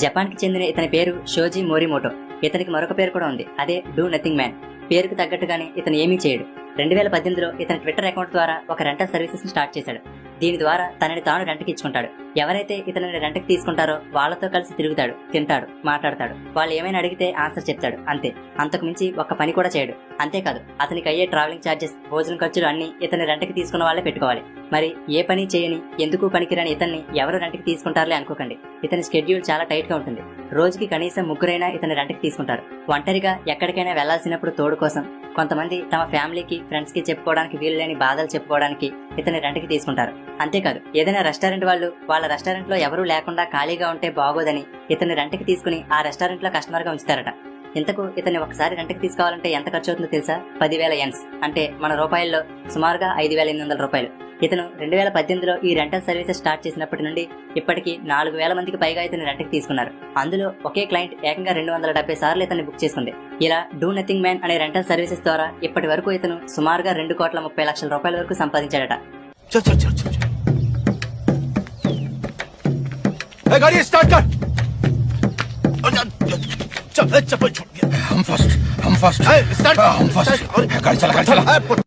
జపాన్కి చెందిన ఇతని పేరు షోజీ మోరిమోటో. ఇతనికి మరొక పేరు కూడా ఉంది, అదే డూ నథింగ్ మ్యాన్. పేరుకు తగ్గట్టుగానే ఇతను ఏమీ చేయడు. 2018లో ఇతని ట్విట్టర్ అకౌంట్ ద్వారా ఒక రెంటల్ సర్వీసెస్ ని స్టార్ట్ చేశాడు. దీని ద్వారా తనని తాను రెంట్కి ఇచ్చుకుంటాడు. ఎవరైతే ఇతనిని రెంట్కి తీసుకుంటారో వాళ్ళతో కలిసి తిరుగుతాడు, తింటాడు, మాట్లాడతాడు. వాళ్ళు ఏమైనా అడిగితే ఆన్సర్ చెప్తాడు, అంతే. అంతకు మించి ఒక్క పని కూడా చేయడు. అంతేకాదు, అతనికి అయ్యే ట్రావెలింగ్ ఛార్జెస్, భోజనం ఖర్చులు అన్ని ఇతని రెంట్కి తీసుకున్న వాళ్ళే పెట్టుకోవాలి. మరి ఏ పని చేయని, ఎందుకు పనికిరాని ఇతన్ని ఎవరు రెంట్కి తీసుకుంటారులే అనుకోకండి. ఇతని షెడ్యూల్ చాలా టైట్ గా ఉంటుంది. రోజుకి కనీసం 3 ఇతని రెంట్కి తీసుకుంటారు. ఒంటరిగా ఎక్కడికైనా వెళ్లాల్సినప్పుడు తోడు కోసం, కొంతమంది తమ ఫ్యామిలీకి, ఫ్రెండ్స్ కి చెప్పుకోవడానికి వీలు లేని బాధలు చెప్పుకోవడానికి ఇతని రెంట్కి తీసుకుంటారు. అంతేకాదు, ఏదైనా రెస్టారెంట్ వాళ్ళు వాళ్ళ రెస్టారెంట్ లో ఎవరూ లేకుండా ఖాళీగా ఉంటే బాగోదని ఇతని రెంట్కి తీసుకుని ఆ రెస్టారెంట్ లో కస్టమర్ గా ఉంచుతారట. ఇంతకు ఇతన్ని ఒకసారి రెంట్కి తీసుకోవాలంటే ఎంత ఖర్చు అవుతుందో తెలుసా? 10,000 యెన్స్, అంటే మన రూపాయల్లో సుమారుగా 5,800 రూపాయలు. ఇతను 2018లో ఈ రెంటల్ సర్వీసెస్ స్టార్ట్ చేసినప్పటి నుండి ఇప్పటికి 4,000 మందికి పైగా ఇతను రెంట్కి తీసుకున్నారు. అందులో ఒకే క్లయింట్ ఏకంగా 270 సార్లు ఇతన్ని బుక్ చేసుకుంది. ఇలా డూ నథింగ్ మ్యాన్ అనే రెంటల్ సర్వీసెస్ ద్వారా ఇప్పటి వరకు ఇతను సుమారుగా 2,30,00,000 రూపాయల వరకు సంపాదించాడట. गाड़ी स्टार्ट कर। हम फर्स्ट हम फर्स्ट स्टार्ट। गाड़ी चला